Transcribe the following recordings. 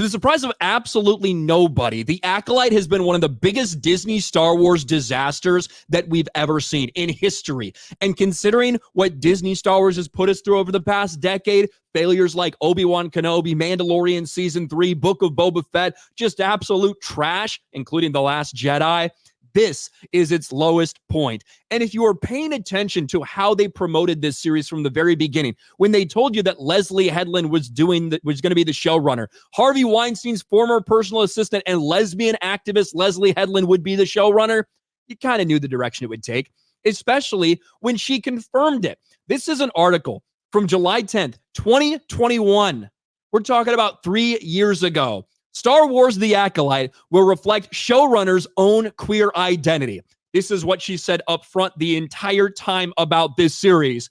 the surprise of absolutely nobody, the Acolyte has been one of the biggest Disney Star Wars disasters that we've ever seen in history. And considering what Disney Star Wars has put us through over the past decade, failures like Obi-Wan Kenobi, Mandalorian Season 3, Book of Boba Fett, just absolute trash, including The Last Jedi, this is its lowest point. And if you are paying attention to how they promoted this series from the very beginning, when they told you that Leslie Headland was going to be the showrunner, Harvey Weinstein's former personal assistant and lesbian activist Leslie Headland would be the showrunner, you kind of knew the direction it would take, especially when she confirmed it. This is an article from July 10th, 2021. We're talking about 3 years ago. Star Wars The Acolyte will reflect showrunner's own queer identity. This is what she said up front the entire time about this series.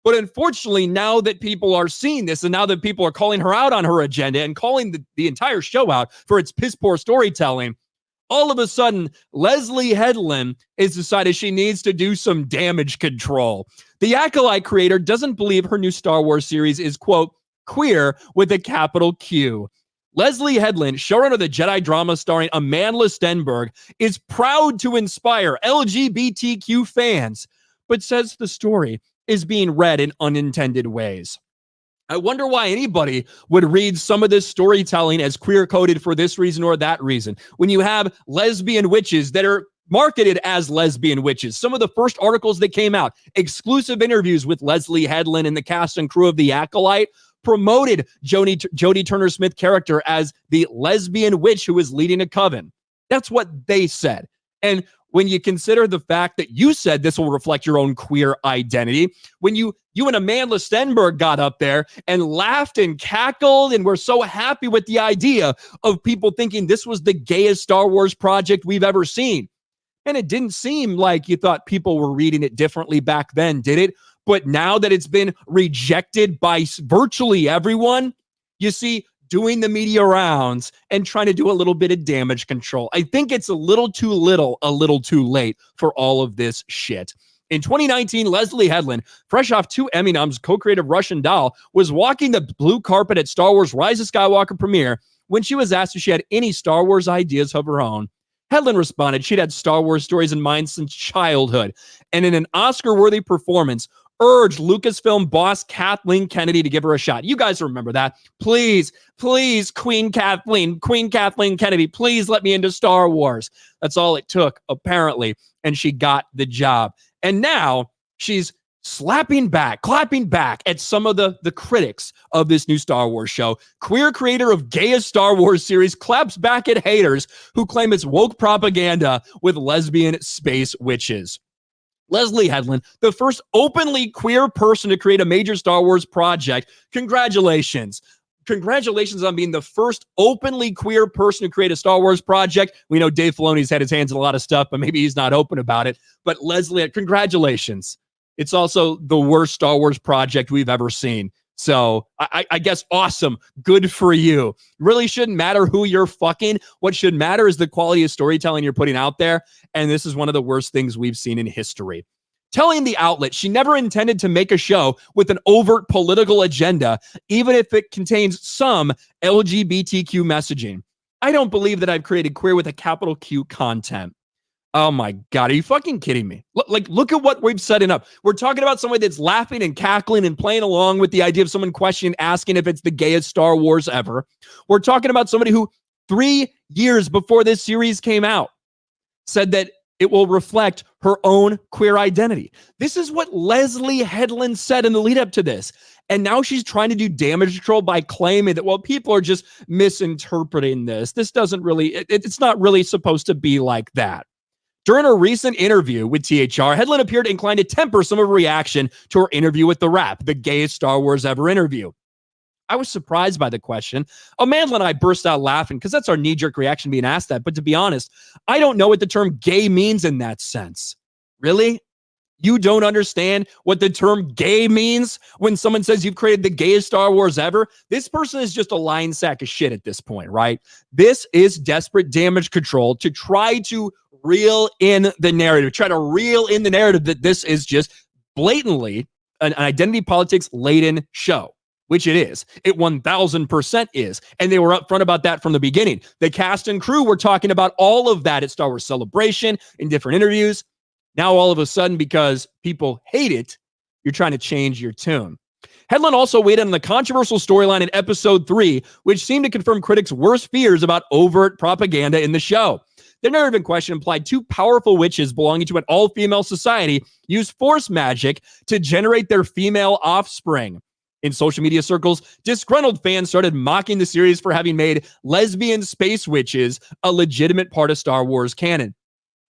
But unfortunately, now that people are seeing this and now that people are calling her out on her agenda and calling the entire show out for its piss-poor storytelling, all of a sudden, Leslie Headland has decided she needs to do some damage control. The Acolyte creator doesn't believe her new Star Wars series is, quote, queer with a capital Q. Leslie Headland, showrunner of the Jedi drama starring Amandla Stenberg, is proud to inspire LGBTQ fans, but says the story is being read in unintended ways. I wonder why anybody would read some of this storytelling as queer-coded for this reason or that reason. When you have lesbian witches that are marketed as lesbian witches. Some of the first articles that came out, exclusive interviews with Leslie Headland and the cast and crew of The Acolyte, promoted Jodie Turner-Smith character as the lesbian witch who is leading a coven. That's what they said. And when you consider the fact that you said this will reflect your own queer identity, when you and Amandla Stenberg got up there and laughed and cackled and were so happy with the idea of people thinking this was the gayest Star Wars project we've ever seen. And it didn't seem like you thought people were reading it differently back then, did it? But now that it's been rejected by virtually everyone, you see, doing the media rounds and trying to do a little bit of damage control. I think it's a little too little, a little too late for all of this shit. In 2019, Leslie Headland, fresh off 2 Emmy noms, co-creator Rushin Bob, was walking the blue carpet at Star Wars Rise of Skywalker premiere when she was asked if she had any Star Wars ideas of her own. Headland responded she'd had Star Wars stories in mind since childhood, and in an Oscar-worthy performance, urged Lucasfilm boss Kathleen Kennedy to give her a shot. You guys remember that. Please, please, Queen Kathleen Kennedy, please let me into Star Wars. That's all it took, apparently, and she got the job. And now she's clapping back at some of the critics of this new Star Wars show. Queer creator of gayest Star Wars series claps back at haters who claim it's woke propaganda with lesbian space witches. Leslie Headland, the first openly queer person to create a major Star Wars project. Congratulations. Congratulations on being the first openly queer person to create a Star Wars project. We know Dave Filoni's had his hands in a lot of stuff, but maybe he's not open about it. But Leslie, congratulations. It's also the worst Star Wars project we've ever seen. So I guess awesome. Good for you. Really shouldn't matter who you're fucking. What should matter is the quality of storytelling you're putting out there. And this is one of the worst things we've seen in history. Telling the outlet she never intended to make a show with an overt political agenda, even if it contains some LGBTQ messaging. I don't believe that I've created queer with a capital Q content. Oh my God, are you fucking kidding me? Look at what we've setting up. We're talking about somebody that's laughing and cackling and playing along with the idea of someone questioning, asking if it's the gayest Star Wars ever. We're talking about somebody who 3 years before this series came out said that it will reflect her own queer identity. This is what Leslie Headland said in the lead up to this. And now she's trying to do damage control by claiming that, well, people are just misinterpreting this. This doesn't really, it's not really supposed to be like that. During a recent interview with THR, Headland appeared inclined to temper some of her reaction to her interview with The Wrap, the gayest Star Wars ever interview. I was surprised by the question. Amandla and I burst out laughing because that's our knee-jerk reaction being asked that. But to be honest, I don't know what the term gay means in that sense. Really? You don't understand what the term gay means when someone says you've created the gayest Star Wars ever? This person is just a lying sack of shit at this point, right? This is desperate damage control to try to reel in the narrative, that this is just blatantly an identity politics laden show. which it is. It 1000% is. And they were upfront about that from the beginning. The cast and crew were talking about all of that at Star Wars Celebration in different interviews. Now, all of a sudden, because people hate it, you're trying to change your tune. Headland also weighed in on the controversial storyline in episode 3, which seemed to confirm critics' worst fears about overt propaganda in the show. The narrative in question implied 2 powerful witches belonging to an all-female society used force magic to generate their female offspring. In social media circles, disgruntled fans started mocking the series for having made lesbian space witches a legitimate part of Star Wars canon.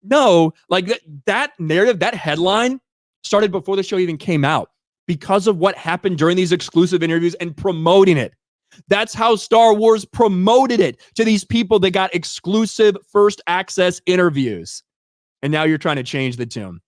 No, like that narrative, that headline started before the show even came out because of what happened during these exclusive interviews and promoting it. That's how Star Wars promoted it to these people that got exclusive first access interviews. And now you're trying to change the tune.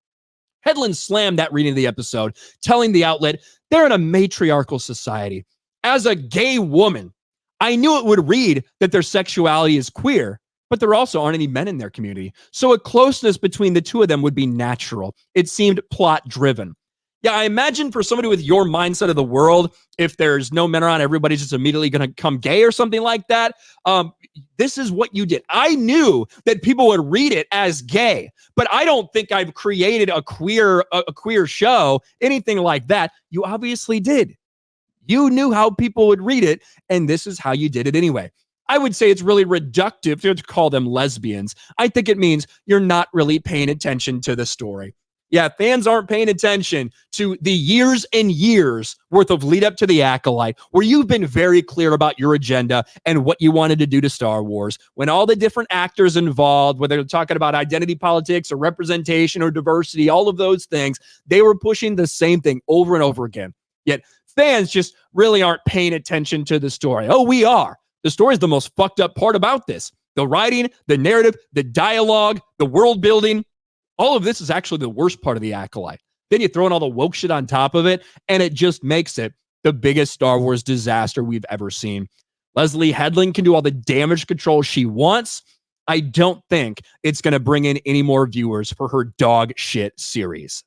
Headland slammed that reading of the episode, telling the outlet they're in a matriarchal society. As a gay woman, I knew it would read that their sexuality is queer, but there also aren't any men in their community. So a closeness between the two of them would be natural. It seemed plot-driven. Yeah, I imagine for somebody with your mindset of the world, if there's no men around, everybody's just immediately going to come gay or something like that. This is what you did. I knew that people would read it as gay, but I don't think I've created a queer show, anything like that. You obviously did. You knew how people would read it, and this is how you did it anyway. I would say it's really reductive to call them lesbians. I think it means you're not really paying attention to the story. Yeah, fans aren't paying attention to the years and years worth of lead up to the Acolyte, where you've been very clear about your agenda and what you wanted to do to Star Wars. When all the different actors involved, whether they're talking about identity politics or representation or diversity, all of those things, they were pushing the same thing over and over again. Yet fans just really aren't paying attention to the story. Oh, we are. The story is the most fucked up part about this. The writing, the narrative, the dialogue, the world building. All of this is actually the worst part of the Acolyte. Then you throw in all the woke shit on top of it, and it just makes it the biggest Star Wars disaster we've ever seen. Leslie Headland can do all the damage control she wants. I don't think it's going to bring in any more viewers for her dog shit series.